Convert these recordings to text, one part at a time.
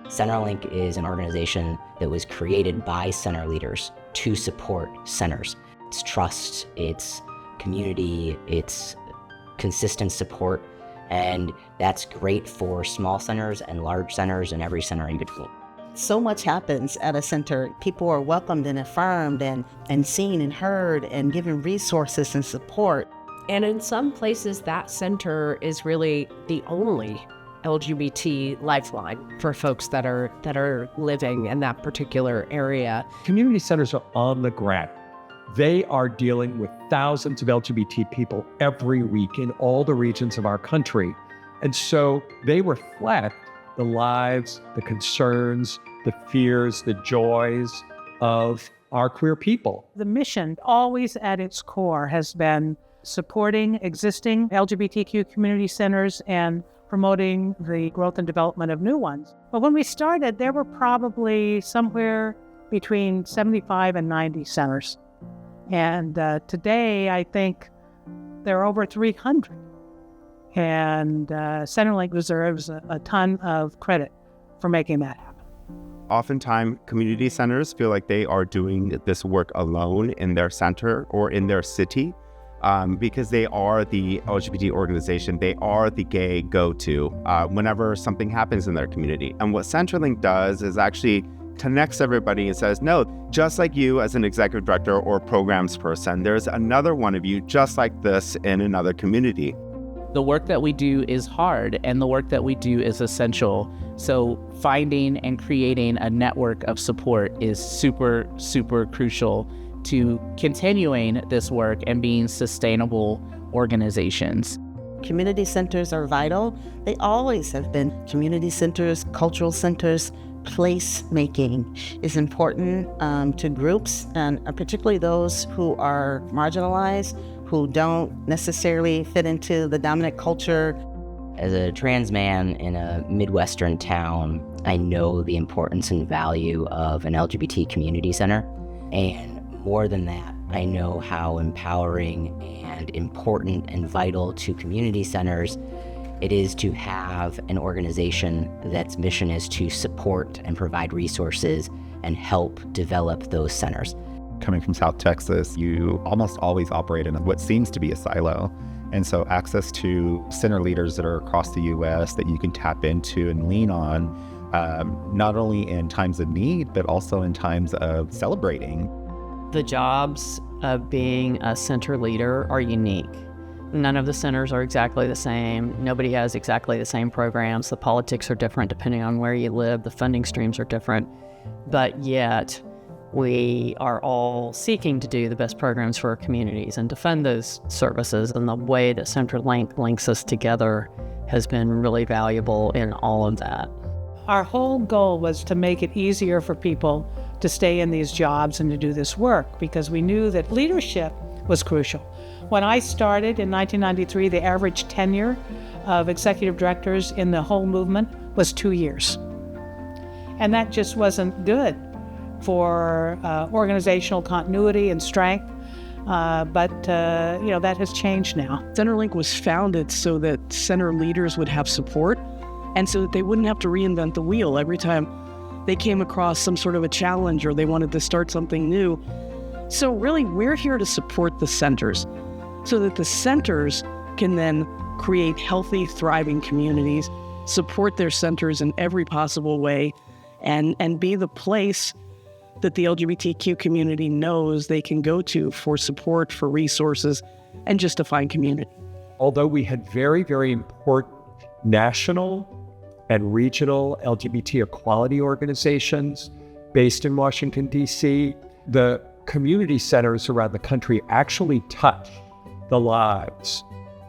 CenterLink is an organization that was created by center leaders to support centers. It's trust, it's community, it's consistent support, and that's great for small centers and large centers and every center in between. So much happens at a center. People are welcomed and affirmed and seen and heard and given resources and support. And in some places, that center is really the only LGBT lifeline for folks that are living in that particular area. Community centers are on the ground. They are dealing with thousands of LGBT people every week in all the regions of our country. And so they reflect the lives, the concerns, the fears, the joys of our queer people. The mission always at its core has been supporting existing LGBTQ community centers and promoting the growth and development of new ones. But when we started, there were probably somewhere between 75 and 90 centers. And today, I think there are over 300. And CenterLink deserves a ton of credit for making that happen. Oftentimes, community centers feel like they are doing this work alone in their center or in their city because they are the LGBT organization. They are the gay go-to whenever something happens in their community. And what CenterLink does is actually connects everybody and says, no, just like you as an executive director or programs person, there's another one of you just like this in another community. The work that we do is hard and the work that we do is essential. So finding and creating a network of support is super, super crucial to continuing this work and being sustainable organizations. Community centers are vital. They always have been. Community centers, cultural centers, place-making is important to groups, and particularly those who are marginalized, who don't necessarily fit into the dominant culture. As a trans man in a Midwestern town, I know the importance and value of an LGBT community center. And more than that, I know how empowering and important and vital to community centers it is to have an organization that's mission is to support and provide resources and help develop those centers. Coming from South Texas, you almost always operate in what seems to be a silo. And so access to center leaders that are across the U.S. that you can tap into and lean on, not only in times of need, but also in times of celebrating. The jobs of being a center leader are unique. None of the centers are exactly the same. Nobody has exactly the same programs. The politics are different depending on where you live. The funding streams are different. But yet, we are all seeking to do the best programs for our communities and to fund those services. And the way that CenterLink links us together has been really valuable in all of that. Our whole goal was to make it easier for people to stay in these jobs and to do this work because we knew that leadership was crucial. When I started in 1993, the average tenure of executive directors in the whole movement was 2 years. And that just wasn't good for organizational continuity and strength. But that has changed now. CenterLink was founded so that center leaders would have support and so that they wouldn't have to reinvent the wheel every time they came across some sort of a challenge or they wanted to start something new. So really, we're here to support the centers so that the centers can then create healthy, thriving communities, support their centers in every possible way, and be the place that the LGBTQ community knows they can go to for support, for resources, and just to find community. Although we had very, very important national and regional LGBT equality organizations based in Washington, D.C., the community centers around the country actually touch the lives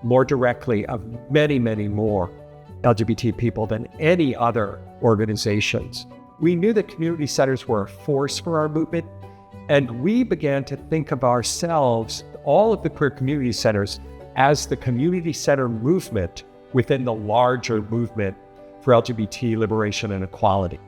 more directly of many, many more LGBT people than any other organizations. We knew that community centers were a force for our movement, and we began to think of ourselves, all of the queer community centers, as the community center movement within the larger movement for LGBT liberation and equality.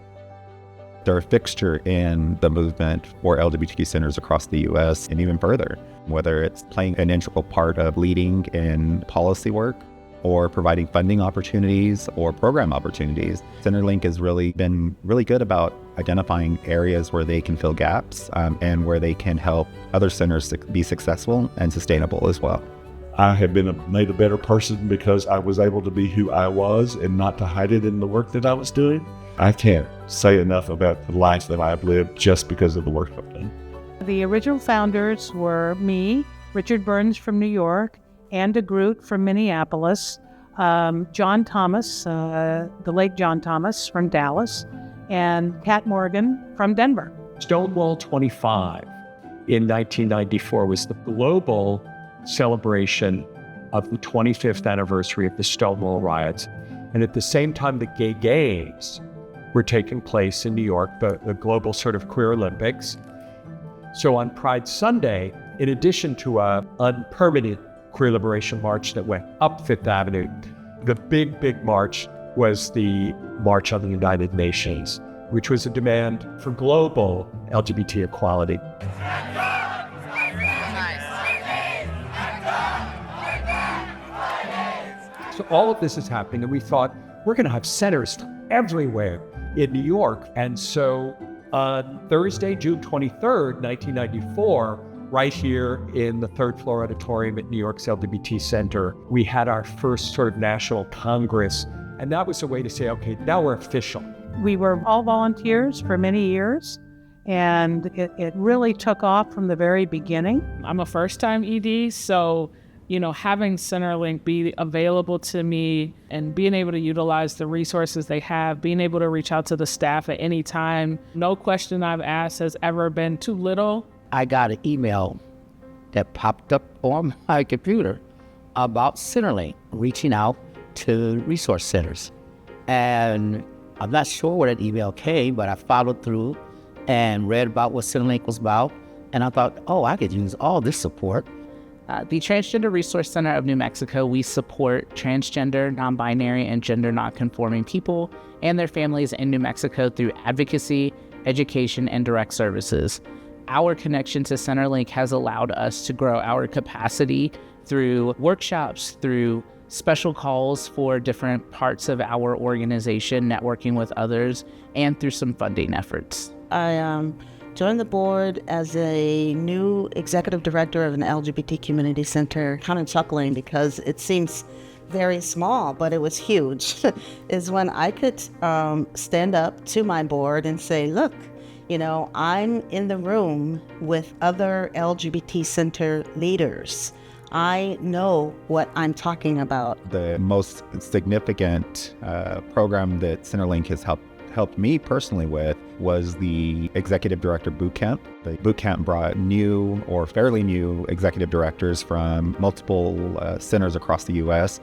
They're a fixture in the movement for LGBTQ centers across the U.S. and even further, whether it's playing an integral part of leading in policy work or providing funding opportunities or program opportunities. CenterLink has really been really good about identifying areas where they can fill gaps and where they can help other centers be successful and sustainable as well. I have been made a better person because I was able to be who I was and not to hide it in the work that I was doing. I can't say enough about the life that I've lived just because of the work I've done. The original founders were me, Richard Burns from New York, Ann DeGroot from Minneapolis, John Thomas, the late John Thomas from Dallas, and Pat Morgan from Denver. Stonewall 25 in 1994 was the global celebration of the 25th anniversary of the Stonewall riots. And at the same time, the Gay Games were taking place in New York, the global sort of queer Olympics. So on Pride Sunday, in addition to a unpermitted queer liberation march that went up Fifth Avenue, the big march was the March on the United Nations, which was a demand for global LGBT equality. So all of this is happening, and we thought, we're going to have centers everywhere in New York. And so on Thursday, June 23rd, 1994, right here in the third floor auditorium at New York's LGBT Center, we had our first sort of national congress. And that was a way to say, okay, now we're official. We were all volunteers for many years, and it really took off from the very beginning. I'm a first-time ED, so having CenterLink be available to me and being able to utilize the resources they have, being able to reach out to the staff at any time, no question I've asked has ever been too little. I got an email that popped up on my computer about CenterLink reaching out to resource centers. And I'm not sure where that email came, but I followed through and read about what CenterLink was about. And I thought, I could use all this support. The Transgender Resource Center of New Mexico, we support transgender, non-binary, and gender non-conforming people and their families in New Mexico through advocacy, education, and direct services. Our connection to CenterLink has allowed us to grow our capacity through workshops, through special calls for different parts of our organization, networking with others, and through some funding efforts. I joined the board as a new executive director of an LGBT community center, kind of chuckling because it seems very small, but it was huge, is when I could stand up to my board and say, look, I'm in the room with other LGBT center leaders. I know what I'm talking about. The most significant program that CenterLink has helped me personally with was the Executive Director Boot Camp. The boot camp brought new or fairly new executive directors from multiple centers across the U.S.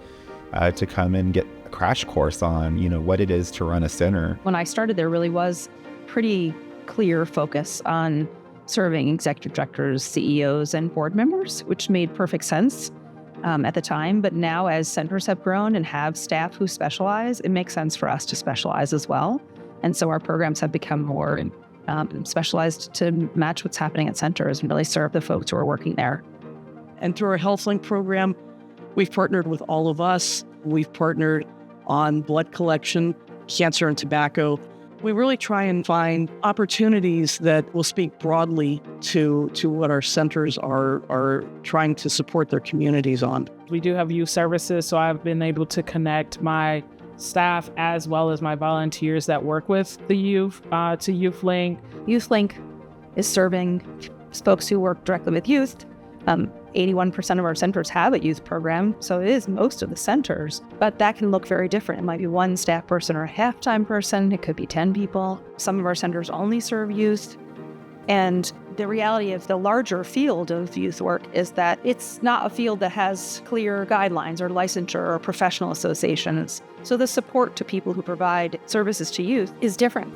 To come and get a crash course on, what it is to run a center. When I started, there really was pretty clear focus on serving executive directors, CEOs, and board members, which made perfect sense at the time. But now, as centers have grown and have staff who specialize, it makes sense for us to specialize as well. And so our programs have become more specialized to match what's happening at centers and really serve the folks who are working there. And through our HealthLink program, we've partnered with All of Us. We've partnered on blood collection, cancer, and tobacco. We really try and find opportunities that will speak broadly to what our centers are trying to support their communities on. We do have youth services, so I've been able to connect my staff as well as my volunteers that work with the youth to YouthLink. YouthLink is serving folks who work directly with youth. 81% of our centers have a youth program, so it is most of the centers, but that can look very different. It might be one staff person or a half-time person. It could be 10 people. Some of our centers only serve youth. And the reality of the larger field of youth work is that it's not a field that has clear guidelines or licensure or professional associations. So the support to people who provide services to youth is different.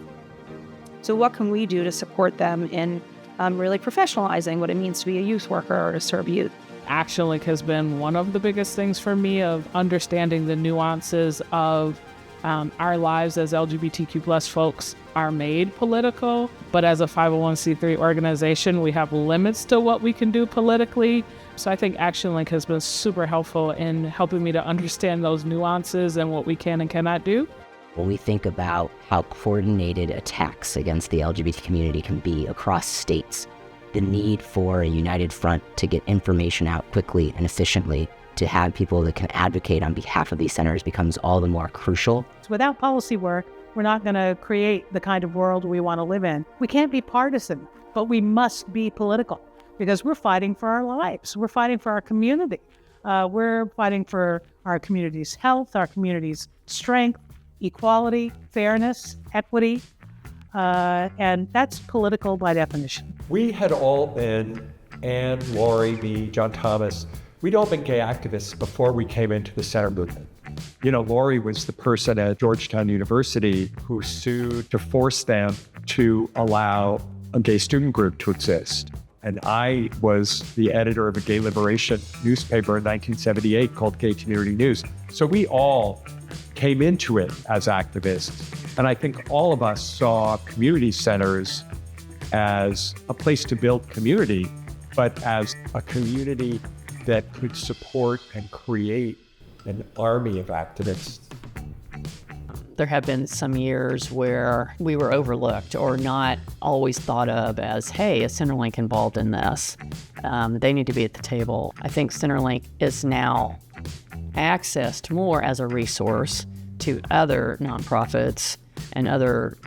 So what can we do to support them in really professionalizing what it means to be a youth worker or to serve youth? ActionLink has been one of the biggest things for me of understanding the nuances of Our lives as LGBTQ plus folks are made political, but as a 501c3 organization, we have limits to what we can do politically. So I think ActionLink has been super helpful in helping me to understand those nuances and what we can and cannot do. When we think about how coordinated attacks against the LGBT community can be across states, the need for a united front to get information out quickly and efficiently, to have people that can advocate on behalf of these centers becomes all the more crucial. Without policy work, we're not going to create the kind of world we want to live in. We can't be partisan, but we must be political because we're fighting for our lives. We're fighting for our community. We're fighting for our community's health, our community's strength, equality, fairness, equity, and that's political by definition. We had all been, Anne, Lori, me, John Thomas, we'd all been gay activists before we came into the center movement. You know, Lori was the person at Georgetown University who sued to force them to allow a gay student group to exist. And I was the editor of a gay liberation newspaper in 1978 called Gay Community News. So we all came into it as activists. And I think all of us saw community centers as a place to build community, but as a community that could support and create an army of activists. There have been some years where we were overlooked or not always thought of as, hey, is CenterLink involved in this? They need to be at the table. I think CenterLink is now accessed more as a resource to other nonprofits and other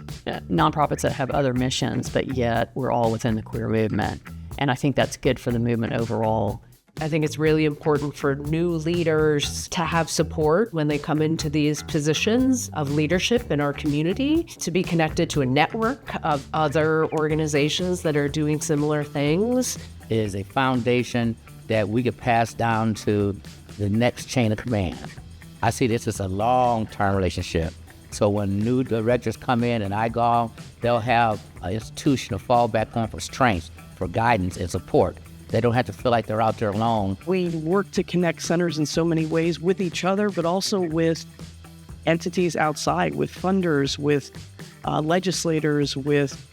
nonprofits that have other missions, but yet we're all within the queer movement. And I think that's good for the movement overall. I think it's really important for new leaders to have support when they come into these positions of leadership in our community, to be connected to a network of other organizations that are doing similar things. It is a foundation that we could pass down to the next chain of command. I see this as a long-term relationship. So when new directors come in and I go, they'll have an institution to fall back on for strength, for guidance and support. They don't have to feel like they're out there alone. We work to connect centers in so many ways with each other, but also with entities outside, with funders, with legislators, with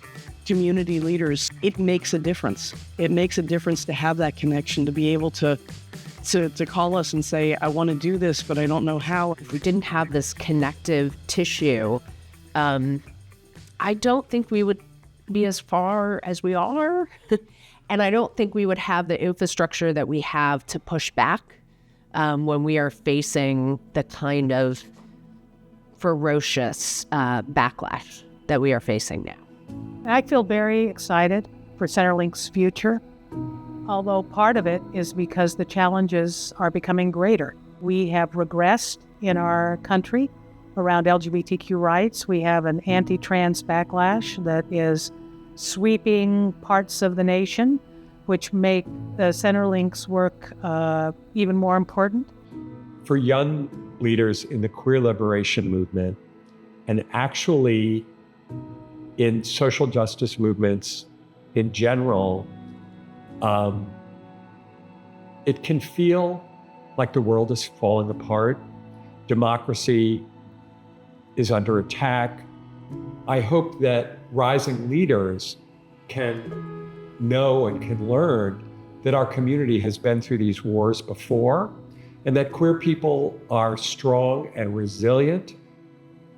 community leaders. It makes a difference. It makes a difference to have that connection, to be able to call us and say, I want to do this, but I don't know how. If we didn't have this connective tissue, I don't think we would be as far as we are. And I don't think we would have the infrastructure that we have to push back when we are facing the kind of ferocious backlash that we are facing now. I feel very excited for CenterLink's future, although part of it is because the challenges are becoming greater. We have regressed in our country around LGBTQ rights. We have an anti-trans backlash that is sweeping parts of the nation, which make the CenterLink's work even more important. For young leaders in the queer liberation movement, and actually in social justice movements in general, it can feel like the world is falling apart. Democracy is under attack. I hope that rising leaders can know and can learn that our community has been through these wars before, and that queer people are strong and resilient,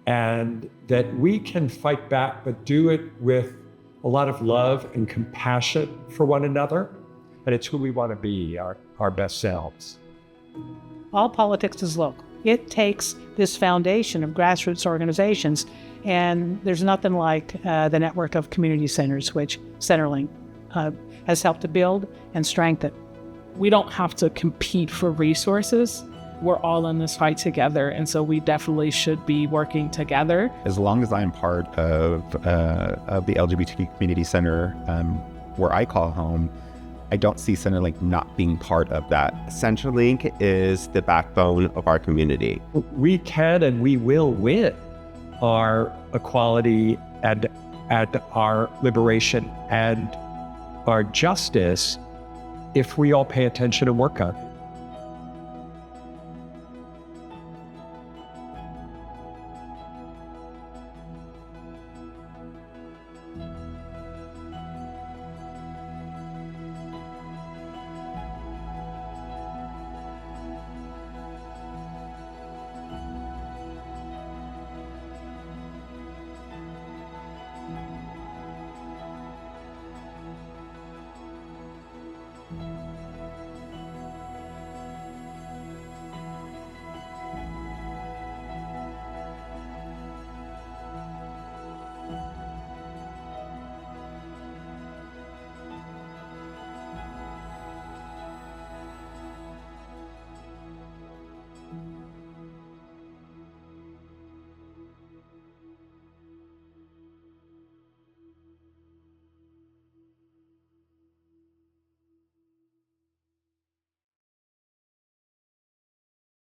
and that we can fight back, but do it with a lot of love and compassion for one another. And it's who we want to be, our best selves. All politics is local. It takes this foundation of grassroots organizations, and there's nothing like the network of community centers, which CenterLink has helped to build and strengthen. We don't have to compete for resources. We're all in this fight together, and so we definitely should be working together. As long as I'm part of the LGBTQ community center where I call home, I don't see CenterLink not being part of that. CenterLink is the backbone of our community. We can and we will win our equality and our liberation and our justice if we all pay attention and work on it.